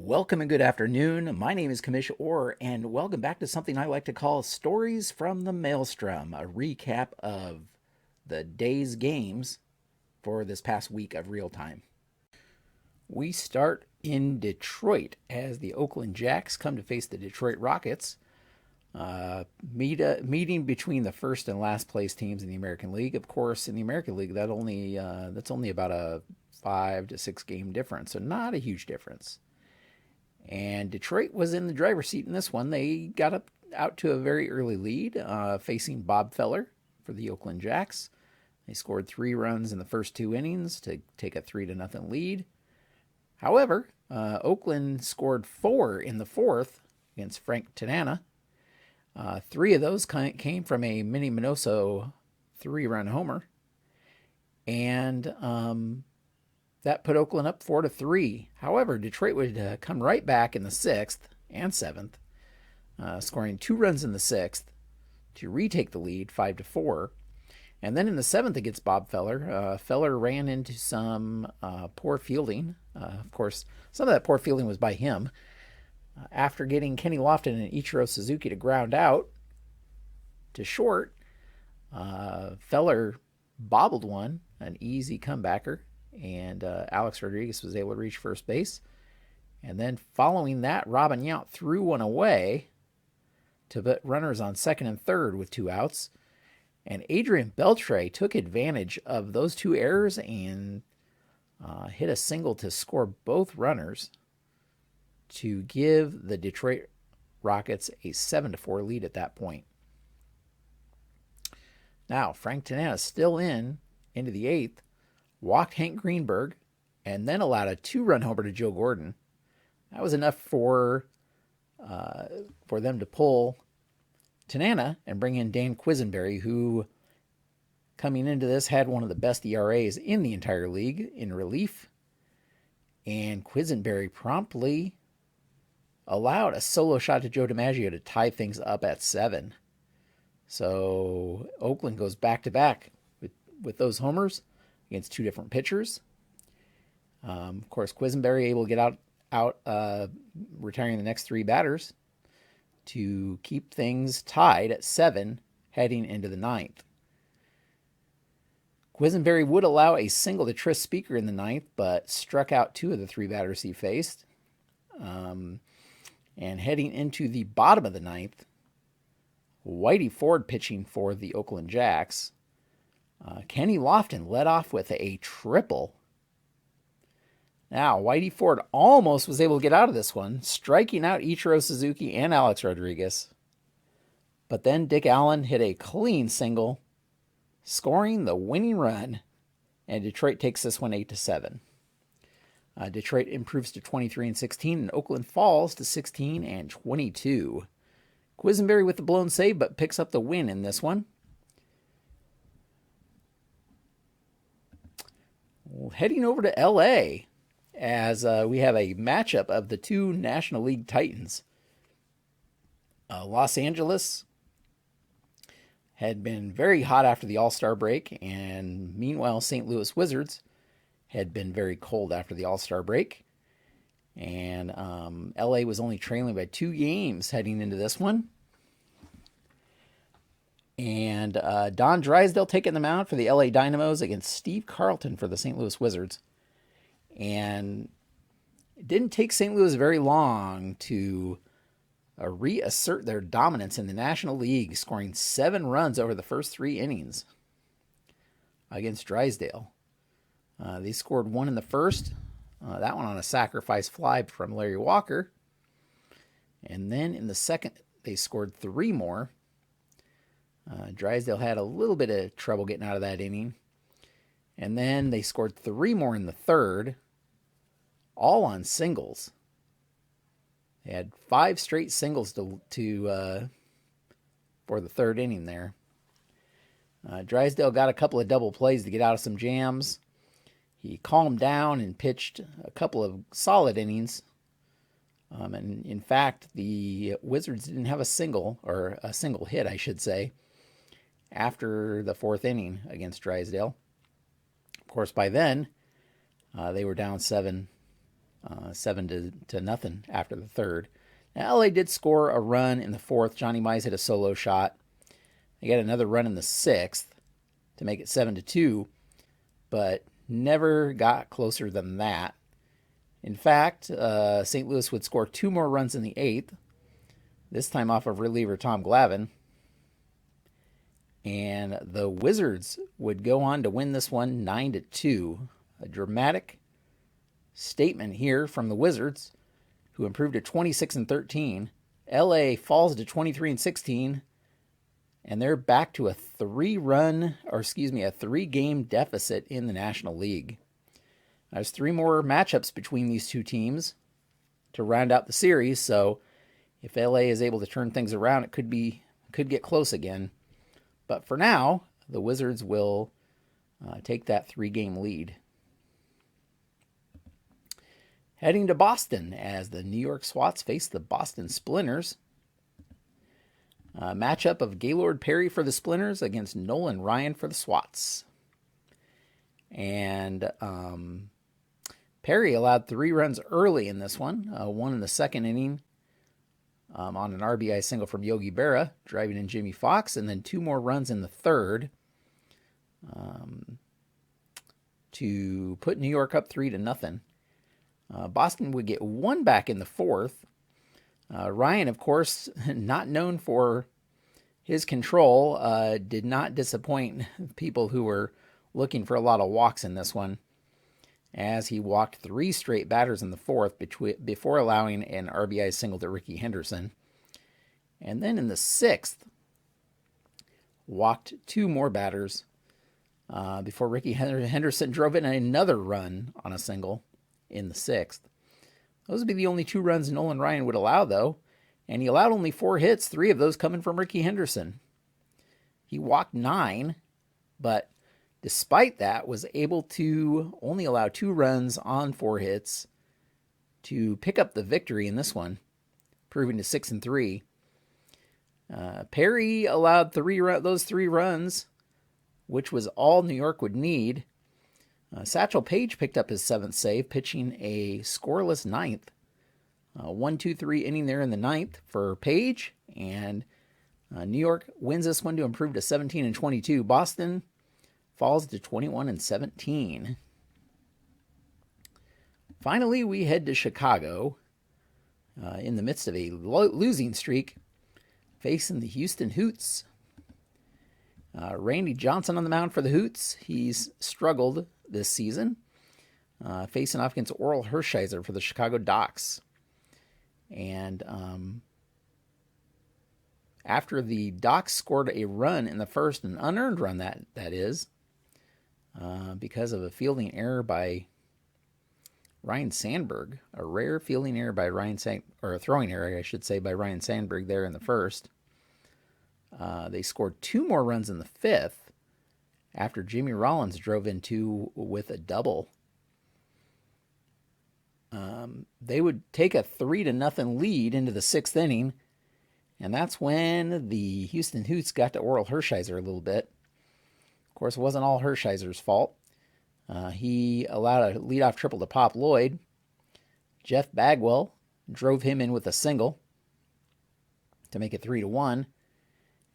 Welcome and good afternoon. My name is Kamish Orr, and welcome back to something I like to call Stories from the Maelstrom, a recap of the day's games for this past week of real time. We start in Detroit as the Oakland Jacks come to face the Detroit Rockets. Meeting between the first and last place teams in the American League. Of course, in the American League, that's only about a 5 to 6 game difference, so not a huge difference. And Detroit was in the driver's seat in this one. They got out to a very early lead, facing Bob Feller for the Oakland Jacks. They scored 3 runs in the first 2 innings to take a 3-0 lead. However, Oakland scored 4 in the fourth against Frank Tanana. 3 of those came from a Minnie Minoso 3-run homer. And that put Oakland up 4-3. However, Detroit would come right back in the 6th and 7th, scoring 2 runs in the 6th to retake the lead 5-4. And then in the 7th against Bob Feller, Feller ran into some poor fielding. Of course, some of that poor fielding was by him. After getting Kenny Lofton and Ichiro Suzuki to ground out to short, Feller bobbled one, an easy comebacker, and Alex Rodriguez was able to reach first base. And then following that, Robin Yount threw one away to put runners on second and third with 2 outs. And Adrian Beltre took advantage of those 2 errors and hit a single to score both runners to give the Detroit Rockets a 7-4 lead at that point. Now, Frank Tanana still into the 8th, walked Hank Greenberg, and then allowed a 2-run homer to Joe Gordon. That was enough for them to pull Tanana and bring in Dan Quisenberry, who, coming into this, had one of the best ERAs in the entire league in relief. And Quisenberry promptly allowed a solo shot to Joe DiMaggio to tie things up at 7. So Oakland goes back-to-back with those homers against 2 different pitchers. Of course, Quisenberry able to get out, retiring the next 3 batters to keep things tied at 7 heading into the 9th. Quisenberry would allow a single to Tris Speaker in the 9th, but struck out 2 of the 3 batters he faced. And heading into the bottom of the 9th, Whitey Ford pitching for the Oakland Jacks. Kenny Lofton led off with a triple. Now, Whitey Ford almost was able to get out of this one, striking out Ichiro Suzuki and Alex Rodriguez. But then Dick Allen hit a clean single, scoring the winning run, and Detroit takes this one 8-7. Detroit improves to 23-16, and Oakland falls to 16-22. Quisenberry with the blown save, but picks up the win in this one. Heading over to L.A. as we have a matchup of the 2 National League Titans. Los Angeles had been very hot after the All-Star break, and meanwhile St. Louis Wizards had been very cold after the All-Star break. And L.A. was only trailing by 2 games heading into this one. And Don Drysdale taking the mound for the L.A. Dynamos against Steve Carlton for the St. Louis Wizards. And it didn't take St. Louis very long to reassert their dominance in the National League, scoring 7 runs over the first 3 innings against Drysdale. They scored 1 in the first, that one on a sacrifice fly from Larry Walker. And then in the second, they scored 3 more. Drysdale had a little bit of trouble getting out of that inning. And then they scored 3 more in the third, all on singles. They had 5 straight singles for the third inning there. Drysdale got a couple of double plays to get out of some jams. He calmed down and pitched a couple of solid innings. And in fact, the Wizards didn't have a single hit, I should say, after the 4th inning against Drysdale. Of course, by then, they were down 7 7 to nothing after the third. Now, LA did score a run in the fourth. Johnny Mize hit a solo shot. They got another run in the sixth to make it 7-2, but never got closer than that. In fact, St. Louis would score 2 more runs in the eighth, this time off of reliever Tom Glavine. And the Wizards would go on to win this one 9-2. A dramatic statement here from the Wizards, who improved to 26-13. LA falls to 23-16, and they're back to a 3-game deficit in the National League. There's 3 more matchups between these two teams to round out the series, so if LA is able to turn things around, it could get close again. But for now, the Wizards will take that 3-game lead. Heading to Boston as the New York Swats face the Boston Splinters. A matchup of Gaylord Perry for the Splinters against Nolan Ryan for the Swats. And Perry allowed 3 runs early in this one. One in the second inning on an RBI single from Yogi Berra, driving in Jimmy Fox, and then 2 more runs in the third to put New York up 3-0. Boston would get 1 back in the fourth. Ryan, of course, not known for his control, did not disappoint people who were looking for a lot of walks in this one, as he walked 3 straight batters in the fourth before allowing an RBI single to Ricky Henderson. And then in the sixth, walked 2 more batters before Ricky Henderson drove in another run on a single in the sixth. Those would be the only 2 runs Nolan Ryan would allow, though, and he allowed only 4 hits, 3 of those coming from Ricky Henderson. He walked 9, but despite that, was able to only allow 2 runs on 4 hits to pick up the victory in this one, proving to 6-3. Perry allowed those 3 runs, which was all New York would need. Satchel Paige picked up his 7th save, pitching a scoreless 9th. 1-2-3 inning there in the 9th for Paige, and New York wins this one to improve to 17-22. Boston falls to 21-17. Finally, we head to Chicago in the midst of a losing streak, facing the Houston Hoots. Randy Johnson on the mound for the Hoots. He's struggled this season, facing off against Oral Hershiser for the Chicago Docks. And after the Docks scored a run in the first, an unearned run that is, because of a fielding error by Ryan Sandberg, a rare fielding error by or a throwing error, I should say, by Ryan Sandberg there in the first. They scored 2 more runs in the fifth after Jimmy Rollins drove in 2 with a double. They would take a 3-0 lead into the 6th inning, and that's when the Houston Hoots got to Oral Hershiser a little bit. Of course, it wasn't all Hershiser's fault. He allowed a leadoff triple to Pop Lloyd. Jeff Bagwell drove him in with a single to make it 3-1.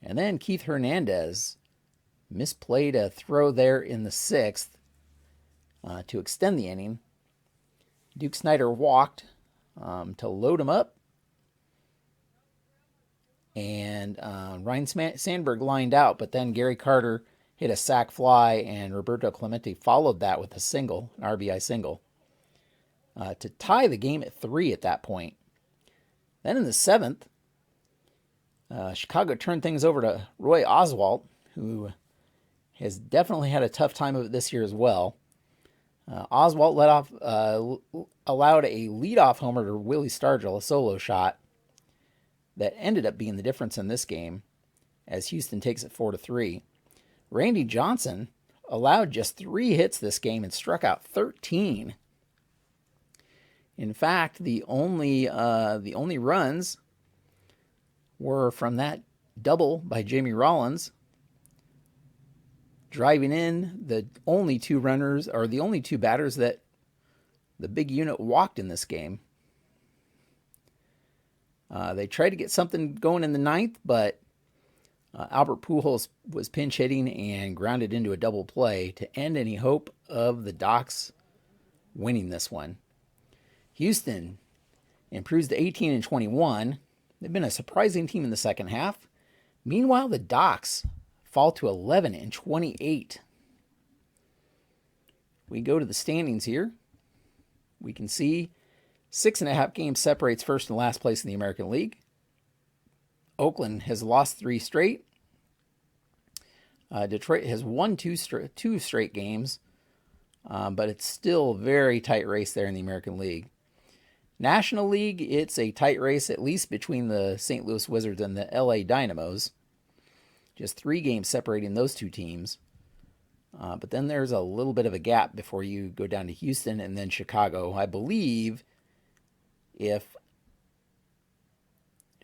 And then Keith Hernandez misplayed a throw there in the 6th to extend the inning. Duke Snyder walked to load him up. And Ryan Sandberg lined out, but then Gary Carter hit a sac fly, and Roberto Clemente followed that with a single, an RBI single, to tie the game at 3 at that point. Then in the 7th, Chicago turned things over to Roy Oswalt, who has definitely had a tough time of it this year as well. Oswalt allowed a leadoff homer to Willie Stargell, a solo shot, that ended up being the difference in this game, as Houston takes it 4-3. Randy Johnson allowed just 3 hits this game and struck out 13. In fact, the only runs were from that double by Jamie Rollins, driving in the only 2 runners, or the only 2 batters that the big unit walked in this game. They tried to get something going in the ninth, but Albert Pujols was pinch hitting and grounded into a double play to end any hope of the Docs winning this one. Houston improves to 18-21. They've been a surprising team in the second half. Meanwhile, the Docs fall to 11-28. We go to the standings here. We can see 6.5 games separates first and last place in the American League. Oakland has lost 3 straight. Detroit has won 2 straight games, but it's still a very tight race there in the American League. National League, it's a tight race, at least between the St. Louis Wizards and the LA Dynamos. Just 3 games separating those two teams. But then there's a little bit of a gap before you go down to Houston and then Chicago. I believe if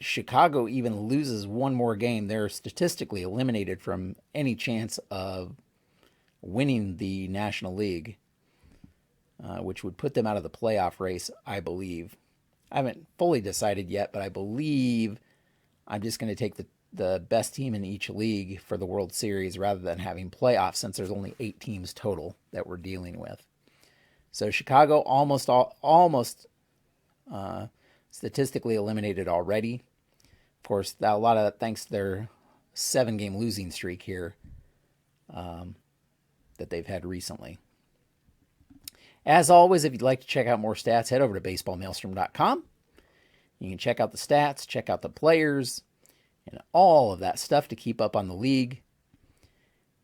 Chicago even loses one more game, they're statistically eliminated from any chance of winning the National League, which would put them out of the playoff race, I believe. I haven't fully decided yet, but I believe I'm just going to take the best team in each league for the World Series rather than having playoffs, since there's only 8 teams total that we're dealing with. So Chicago almost statistically eliminated already. Of course, a lot of that thanks to their 7-game losing streak here that they've had recently. As always, if you'd like to check out more stats, head over to baseballmaelstrom.com. You can check out the stats, check out the players, and all of that stuff to keep up on the league.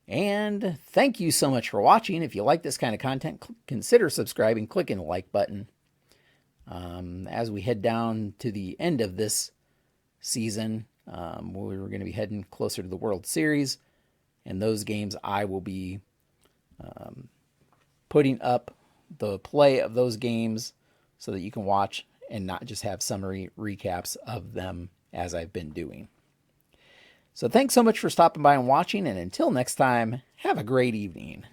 And thank you so much for watching. If you like this kind of content, consider subscribing, clicking the like button. As we head down to the end of this season, we're going to be heading closer to the World Series, and those games I will be putting up the play of those games so that you can watch and not just have summary recaps of them as I've been doing. So thanks so much for stopping by and watching, and until next time, have a great evening.